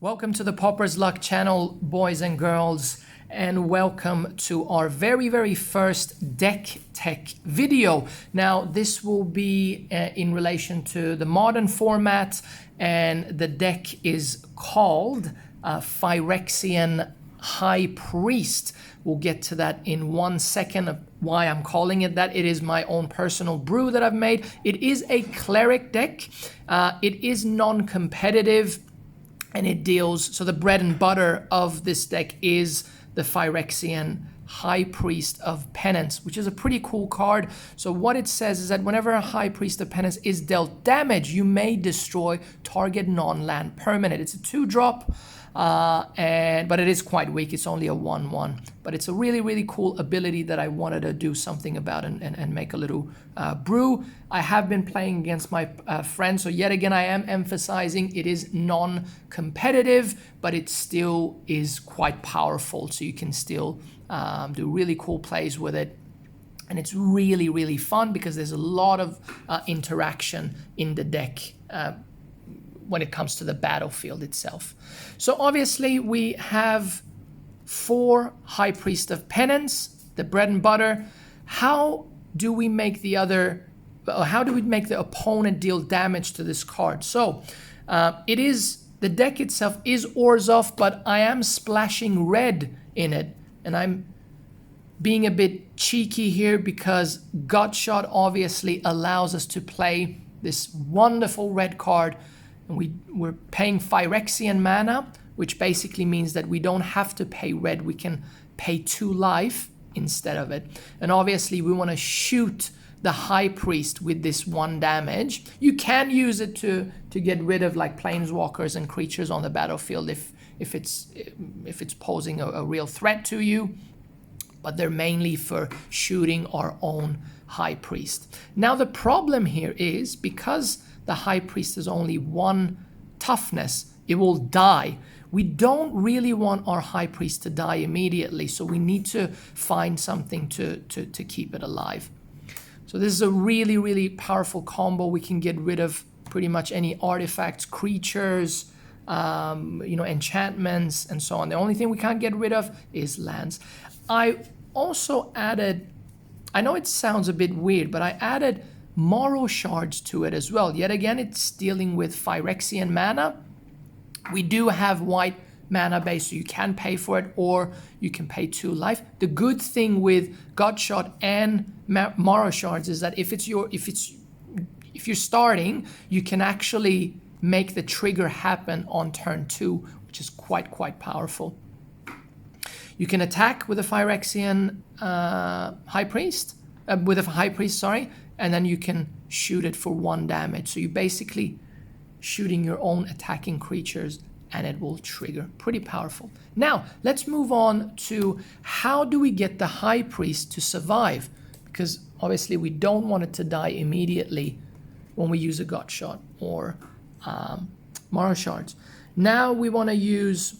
Welcome to the Pauper's Luck channel, boys and girls, and welcome to our very first deck tech video. Now, this will be in relation to the modern format, and the deck is called Phyrexian High Priest. We'll get to that in 1 second of why I'm calling it that. It is my own personal brew that I've made. It is a Cleric deck. It is non-competitive. And it deals, so the bread and butter of this deck is the Phyrexian High Priest of Penance, which is a pretty cool card. So what it says is that whenever a High Priest of Penance is dealt damage, you may destroy target non-land permanent. It's a 2-drop, but it is quite weak. It's only a 1/1. But it's a really cool ability that I wanted to do something about and make a little brew. I have been playing against my friends, so yet again I am emphasizing it is non-competitive, but it still is quite powerful, so you can still do really cool plays with it. And it's really fun because there's a lot of interaction in the deck when it comes to the battlefield itself. So obviously we have 4 High Priest of Penance, the bread and butter. How do we make the opponent deal damage to this card? So the deck itself is Orzhov, but I am splashing red in it, and I'm being a bit cheeky here because Gutshot obviously allows us to play this wonderful red card, and we're paying Phyrexian mana, which basically means that we don't have to pay red. We can pay 2 life instead of it. And obviously we want to shoot the High Priest with this 1 damage. You can use it to get rid of like planeswalkers and creatures on the battlefield if it's posing a real threat to you. But they're mainly for shooting our own High Priest. Now the problem here is because the High Priest is only 1 toughness, it will die. We don't really want our High Priest to die immediately, so we need to find something to keep it alive. So this is a really powerful combo. We can get rid of pretty much any artifacts, creatures, enchantments, and so on. The only thing we can't get rid of is lands. I also added, I know it sounds a bit weird, but I added Morrow Shards to it as well. Yet again, it's dealing with Phyrexian mana. We do have white mana base, so you can pay for it, or you can pay 2 life. The good thing with Gutshot and Morrow Shards is that if you're starting, you can actually make the trigger happen on turn 2, which is quite powerful. You can attack with a Phyrexian High Priest, and then you can shoot it for 1 damage. So you basically shooting your own attacking creatures and it will trigger. Pretty powerful. Now, let's move on to how do we get the High Priest to survive? Because obviously we don't want it to die immediately when we use a Gutshot or Morrow Shards. Now we want to use...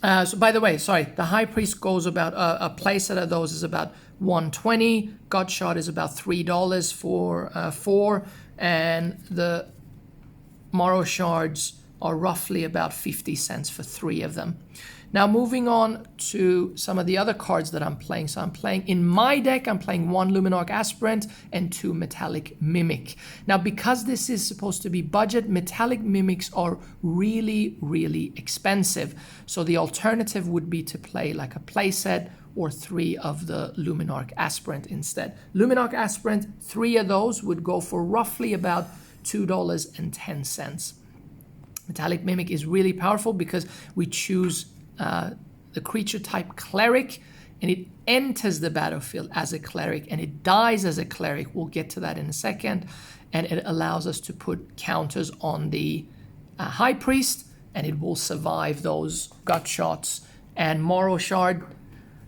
so by the way, sorry, the High Priest goes about, a playset of those is about $120. Gutshot is about $3 for 4. And the Morrow Shards are roughly about 50 cents for 3 of them. Now moving on to some of the other cards that I'm playing. So I'm playing, in my deck, I'm playing 1 Luminarch Aspirant and 2 Metallic Mimic. Now because this is supposed to be budget, Metallic Mimics are really expensive. So the alternative would be to play like a playset or 3 of the Luminarch Aspirant instead. Luminarch Aspirant, 3 of those would go for roughly about $2.10. Metallic Mimic is really powerful because we choose the creature type Cleric, and it enters the battlefield as a Cleric and it dies as a Cleric. We'll get to that in a second. And it allows us to put counters on the High Priest, and it will survive those Gutshots and Morrow Shard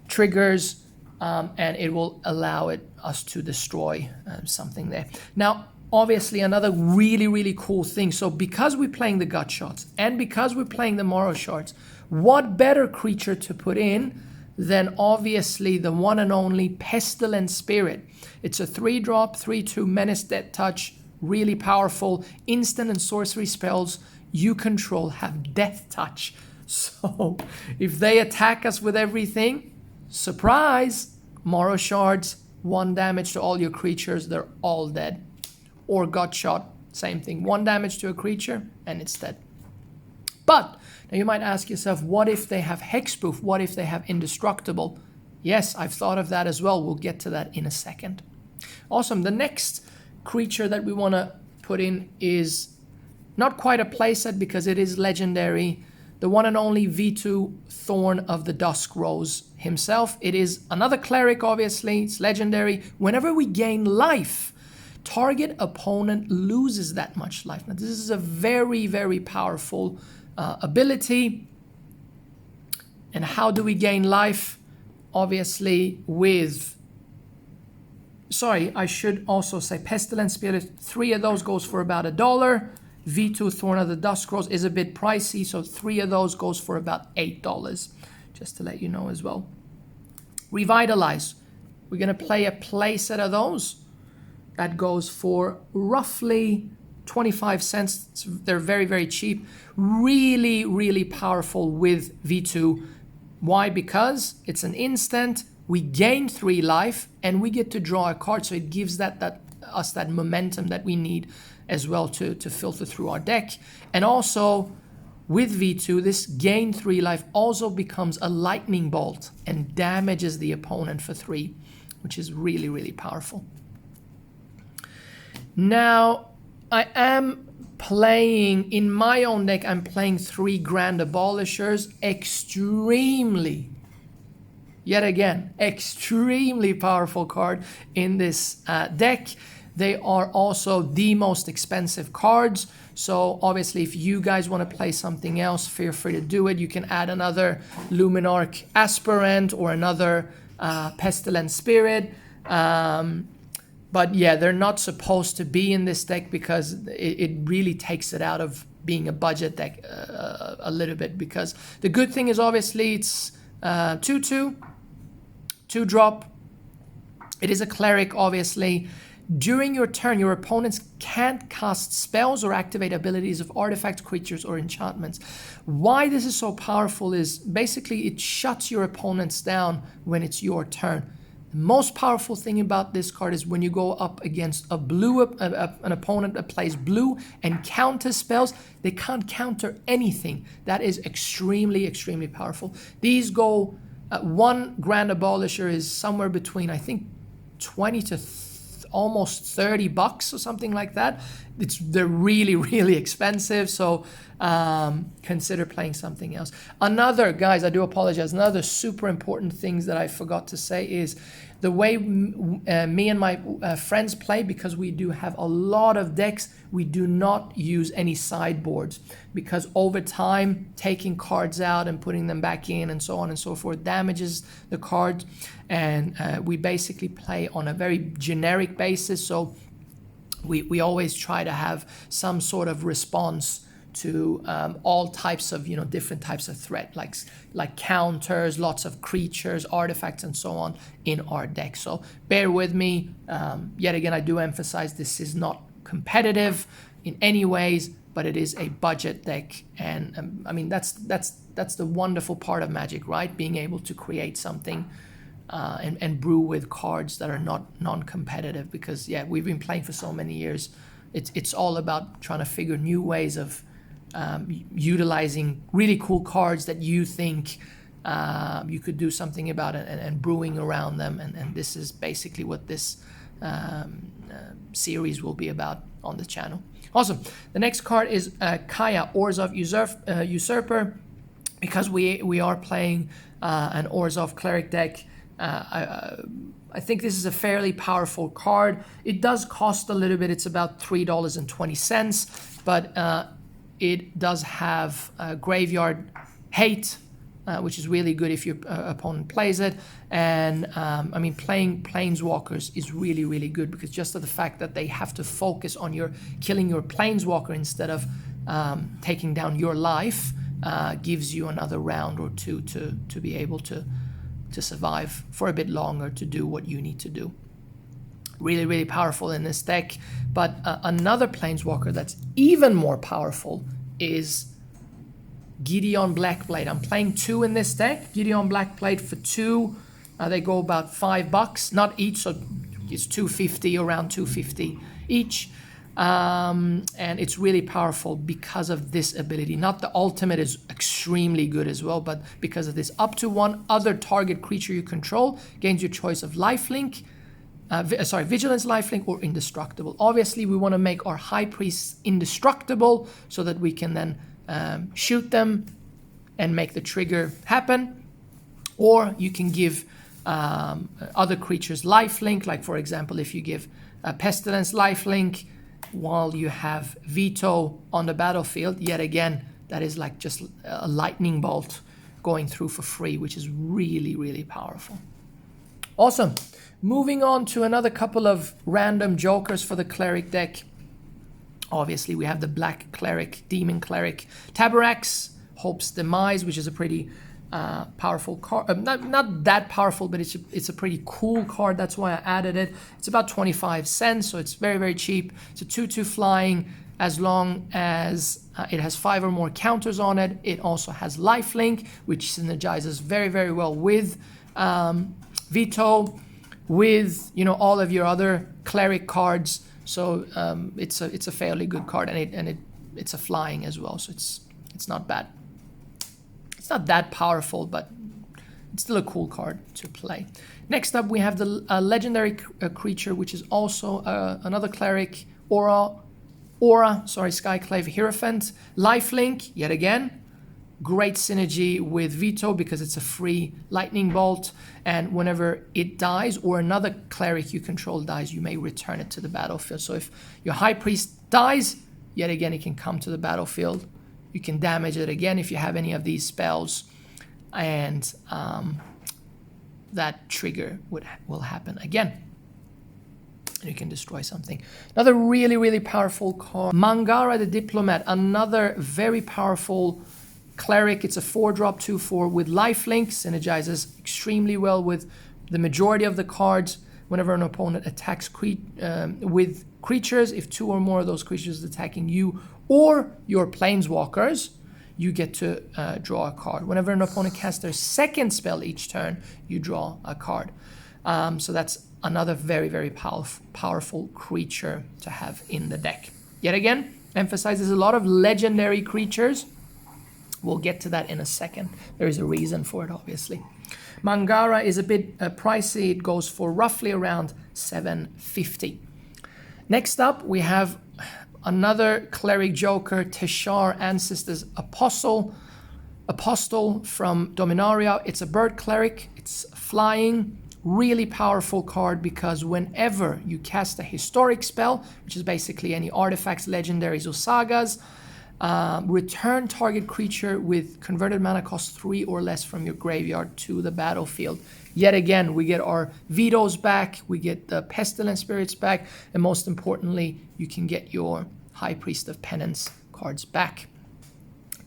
triggers, and it will allow us to destroy something there. Now, obviously, another really cool thing. So because we're playing the Gutshots and because we're playing the Morrow Shards, what better creature to put in than obviously the one and only Pestilent Spirit. It's a 3-drop, 3/2 Menace, Death Touch, really powerful. Instant and sorcery spells you control have death touch. So if they attack us with everything, surprise, Morrow Shards, 1 damage to all your creatures, they're all dead. Or gut shot, same thing, 1 damage to a creature and it's dead. But now you might ask yourself, what if they have hexproof? What if they have indestructible? Yes, I've thought of that as well. We'll get to that in a second. Awesome. The next creature that we want to put in is not quite a playset because it is legendary. The one and only Vito, Thorn of the Dusk Rose himself. It is another cleric, obviously. It's legendary. Whenever we gain life, target opponent loses that much life. Now, this is a very, very powerful ability. And how do we gain life? Obviously with, sorry, I should also say Pestilent Spirit. 3 of those goes for about $1. Vito, Thorn of the Dusk Rose is a bit pricey, so 3 of those goes for about $8, just to let you know as well. Revitalize. We're going to play a play set of those. That goes for roughly 25 cents. They're very, very cheap. Really, really powerful with V2. Why? Because it's an instant, we gain 3 life, and we get to draw a card, so it gives us that momentum that we need as well to filter through our deck. And also, with V2, this gain 3 life also becomes a lightning bolt and damages the opponent for 3, which is really, really powerful. Now, I am playing, in my own deck, I'm playing 3 Grand Abolishers. Extremely, yet again, extremely powerful card in this deck. They are also the most expensive cards. So obviously, if you guys want to play something else, feel free to do it. You can add another Luminarch Aspirant or another Pestilent Spirit. But yeah, they're not supposed to be in this deck because it really takes it out of being a budget deck a little bit. Because the good thing is obviously it's 2/2, 2-drop. It is a cleric, obviously. During your turn, your opponents can't cast spells or activate abilities of artifacts, creatures, or enchantments. Why this is so powerful is basically it shuts your opponents down when it's your turn. The most powerful thing about this card is when you go up against a blue, an opponent that plays blue and counters spells, they can't counter anything. That is extremely, extremely powerful. These go, 1 Grand Abolisher is somewhere between, I think, 20 to almost $30 or something like that. They're really, really expensive, so consider playing something else. Another, guys, I do apologize, another super important thing that I forgot to say is the way me and my friends play, because we do have a lot of decks, we do not use any sideboards, because over time, taking cards out and putting them back in and so on and so forth damages the card. And we basically play on a very generic basis, so we always try to have some sort of response to all types of, different types of threat, like counters, lots of creatures, artifacts, and so on in our deck. So bear with me. Yet again, I do emphasize this is not competitive in any ways, but it is a budget deck. And I mean, that's the wonderful part of Magic, right? Being able to create something and brew with cards that are not non-competitive, because yeah, we've been playing for so many years. It's all about trying to figure new ways of utilizing really cool cards that you think you could do something about it, and brewing around them. And this is basically what this series will be about on the channel. Awesome. The next card is Kaya, Orzhov Usurper. Because we are playing an Orzhov Cleric deck, I think this is a fairly powerful card. It does cost a little bit. It's about $3.20, but it does have Graveyard Hate, which is really good if your opponent plays it. And I mean, playing Planeswalkers is really, really good, because just of the fact that they have to focus on killing your Planeswalker instead of taking down your life gives you another round or two to be able to survive for a bit longer, to do what you need to do. Really, really powerful in this deck. But another Planeswalker that's even more powerful is Gideon Blackblade. I'm playing 2 in this deck. Gideon Blackblade for 2. They go about $5, not each, so it's $2.50, around $2.50 each. And it's really powerful because of this ability. Not the ultimate is extremely good as well, but because of this, up to 1 other target creature you control gains your choice of lifelink, vigilance, lifelink, or indestructible. Obviously, we want to make our High Priests indestructible so that we can then shoot them and make the trigger happen. Or you can give other creatures lifelink, like for example, if you give Pestilence lifelink while you have Vito on the battlefield, yet again, that is like just a lightning bolt going through for free, which is really, really powerful. Awesome. Moving on to another couple of random jokers for the Cleric deck. Obviously, we have the Black Cleric, Demon Cleric, Taborax, Hope's Demise, which is a pretty powerful card. Not that powerful, but it's a pretty cool card. That's why I added it. It's about 25 cents, so it's very, very cheap. It's a 2/2 flying. As long as it has 5 or more counters on it. It also has lifelink, which synergizes very, very well with Vito, with all of your other Cleric cards. So it's a fairly good card, and it's a flying as well, so it's not bad. It's not that powerful, but it's still a cool card to play. Next up, we have the legendary creature, which is also another Cleric, Skyclave Hierophant. Lifelink, yet again. Great synergy with Vito because it's a free lightning bolt, and whenever it dies or another Cleric you control dies, you may return it to the battlefield. So if your High Priest dies, yet again it can come to the battlefield. You can damage it again if you have any of these spells, and that trigger will happen again. And you can destroy something. Another really, really powerful card, Mangara the Diplomat, another very powerful Cleric. It's a 4-drop 2/4 with lifelink, synergizes extremely well with the majority of the cards. Whenever an opponent attacks with creatures, if 2 or more of those creatures is attacking you or your planeswalkers, you get to draw a card. Whenever an opponent casts their second spell each turn, you draw a card. So that's another very, very powerful creature to have in the deck. Yet again, emphasizes a lot of legendary creatures. We'll get to that in a second. There is a reason for it, obviously. Mangara is a bit pricey. It goes for roughly around $7.50. Next up, we have another Cleric Joker, Teshar, Ancestors Apostle from Dominaria. It's a bird Cleric. It's flying. Really powerful card because whenever you cast a historic spell, which is basically any artifacts, legendaries, or sagas, return target creature with converted mana cost 3 or less from your graveyard to the battlefield. Yet again, we get our Vitos back, we get the Pestilent Spirits back, and most importantly, you can get your High Priest of Penance cards back.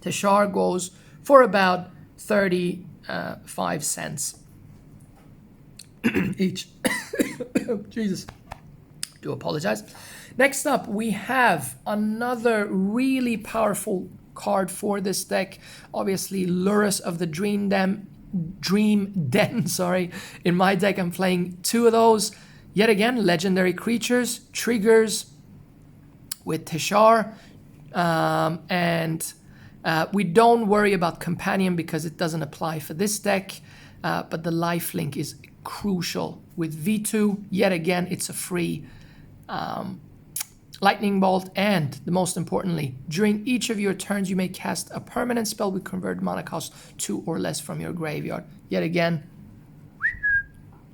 Teshar goes for about 35 cents each. Jesus. Do apologize. Next up, we have another really powerful card for this deck. Obviously, Lurrus of the Dream Den. In my deck, I'm playing 2 of those. Yet again, legendary creatures, triggers with Teshar. We don't worry about Companion because it doesn't apply for this deck. But the lifelink is crucial with V2. Yet again, it's a free lightning bolt, and the most importantly, during each of your turns you may cast a permanent spell with converted mana cost 2 or less from your graveyard. Yet again,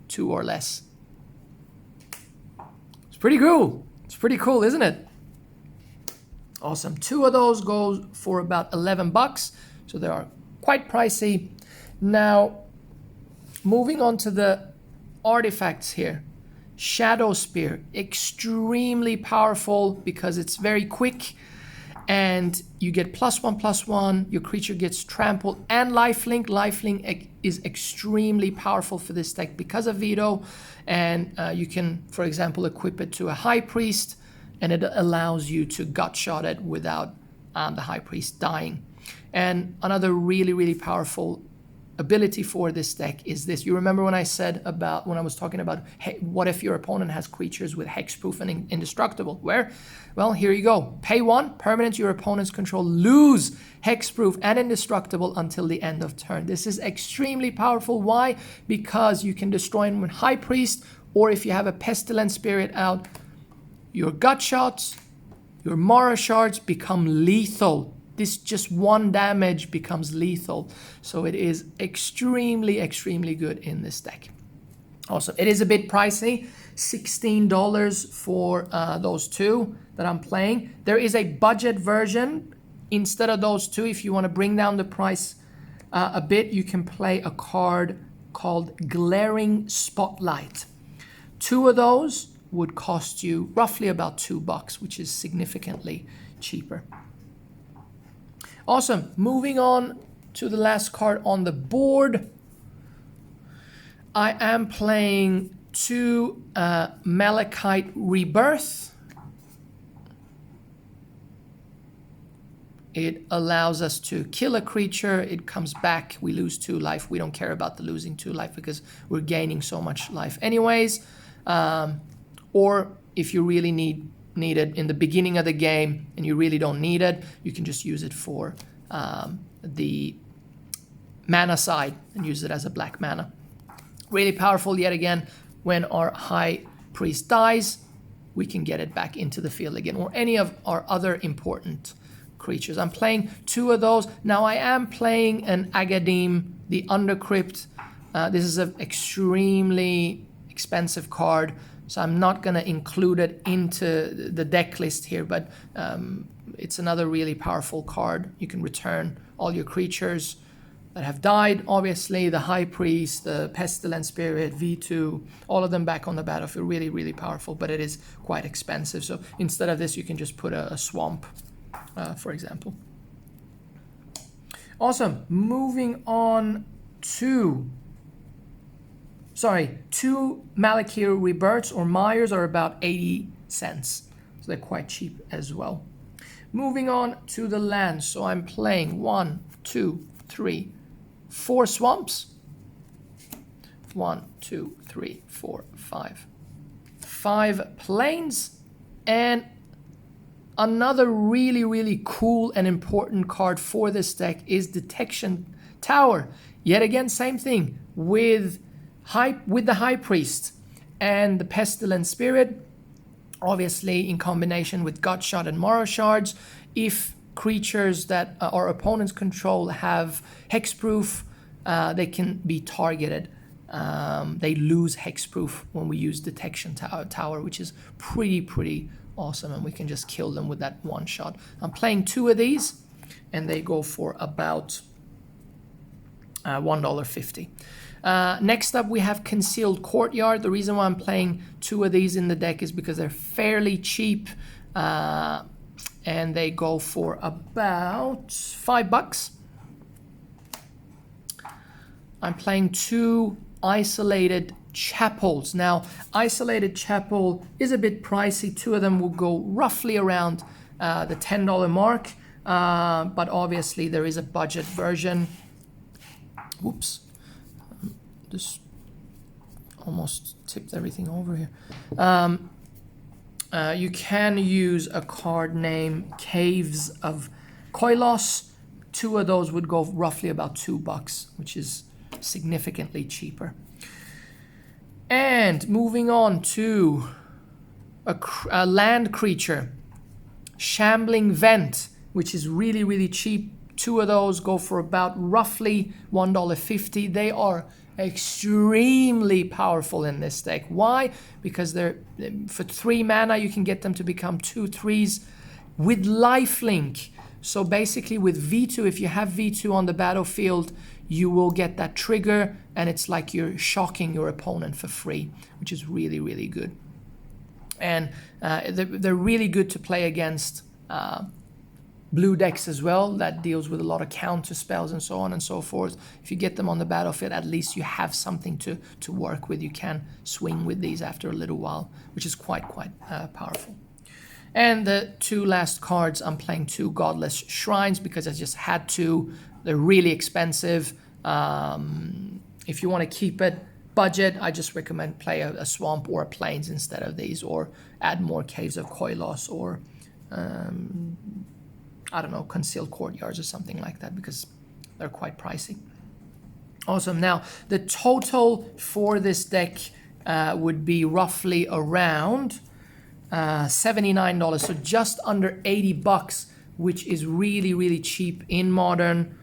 2 or less. It's pretty cool. It's pretty cool, isn't it? Awesome. 2 of those go for about $11, so they are quite pricey. Now, moving on to the artifacts here. Shadow Spear, extremely powerful because it's very quick and you get +1/+1, your creature gets trampled and lifelink. Lifelink is extremely powerful for this deck because of Vito, and you can, for example, equip it to a High Priest and it allows you to gut shot it without the High Priest dying. And another really, really powerful ability for this deck is this. You remember when I said about, when I was talking about, hey, what if your opponent has creatures with hexproof and indestructible? Where? Well, here you go. Pay 1, permanent your opponent's control, lose hexproof and indestructible until the end of turn. This is extremely powerful. Why? Because you can destroy him with High Priest, or if you have a Pestilent Spirit out, your gut shots, your Mara shards become lethal. This just 1 damage becomes lethal. So it is extremely, extremely good in this deck. Also, it is a bit pricey, $16 for those 2 that I'm playing. There is a budget version. Instead of those 2, if you want to bring down the price a bit, you can play a card called Glaring Spotlight. 2 of those would cost you roughly about $2, which is significantly cheaper. Awesome. Moving on to the last card on the board. I am playing 2 Malachite Rebirth. It allows us to kill a creature. It comes back. We lose 2 life. We don't care about the losing 2 life because we're gaining so much life anyways. Or if you really need it in the beginning of the game and you really don't need it, you can just use it for the mana side and use it as a black mana. Really powerful. Yet again, when our High Priest dies, we can get it back into the field again, or any of our other important creatures. I'm playing 2 of those. Now I am playing an Agadim, the Undercrypt. This is an extremely expensive card, so I'm not going to include it into the deck list here, but it's another really powerful card. You can return all your creatures that have died, obviously, the High Priest, the Pestilent Spirit, Vito, all of them back on the battlefield. Really, really powerful, but it is quite expensive. So instead of this, you can just put a swamp, for example. Awesome. Moving on to... 2 Malachir Rebirths or Myers are about 80 cents. So they're quite cheap as well. Moving on to the lands. So I'm playing 1, 2, 3, 4 swamps. 1, 2, 3, 4, 5. 5 plains. And another really, really cool and important card for this deck is Detection Tower. Yet again, same thing with the High Priest and the Pestilent Spirit, obviously in combination with Gut Shot and Mara Shards. If creatures that our opponents control have hexproof, they can be targeted. They lose hexproof when we use Detection Tower, which is pretty awesome, and we can just kill them with that 1 shot. I'm playing 2 of these, and they go for about $1.50. Next up, we have Concealed Courtyard. The reason why I'm playing 2 of these in the deck is because they're fairly cheap, and they go for about $5. I'm playing 2 Isolated Chapels. Now, Isolated Chapel is a bit pricey. 2 of them will go roughly around the $10 mark, but obviously there is a budget version. Whoops. Just almost tipped everything over here. You can use a card named Caves of Koilos. 2 of those would go roughly about $2, which is significantly cheaper. And moving on to a land creature, Shambling Vent, which is really, really cheap. 2 of those go for about roughly $1.50. They are extremely powerful in this deck. Why? Because they're for 3 mana you can get them to become 2/3s with lifelink. So basically with V2, if you have V2 on the battlefield, you will get that trigger, and it's like you're shocking your opponent for free, which is really, really good. And they're really good to play against blue decks as well, that deals with a lot of counter spells and so on and so forth. If you get them on the battlefield, at least you have something to work with. You can swing with these after a little while, which is quite powerful. And the 2 last cards, I'm playing 2 Godless Shrines because I just had to. They're really expensive. If you want to keep it budget, I just recommend play a Swamp or a Plains instead of these, or add more Caves of Koilos, or I don't know, Concealed Courtyards or something like that, because they're quite pricey. Awesome. Now, the total for this deck would be roughly around $79, so just under 80 bucks, which is really, really cheap in Modern.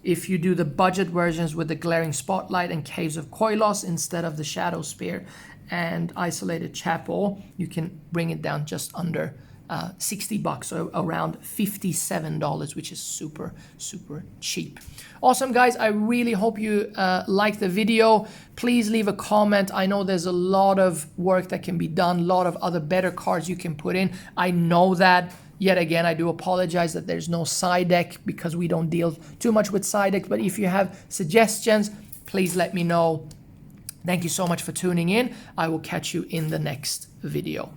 If you do the budget versions with the Glaring Spotlight and Caves of Koilos instead of the Shadow Spear and Isolated Chapel, you can bring it down just under 60 bucks, so around $57, which is super, super cheap. Awesome, guys. I really hope you liked the video. Please leave a comment. I know there's a lot of work that can be done, a lot of other better cards you can put in. I know that. Yet again, I do apologize that there's no side deck because we don't deal too much with side decks. But if you have suggestions, please let me know. Thank you so much for tuning in. I will catch you in the next video.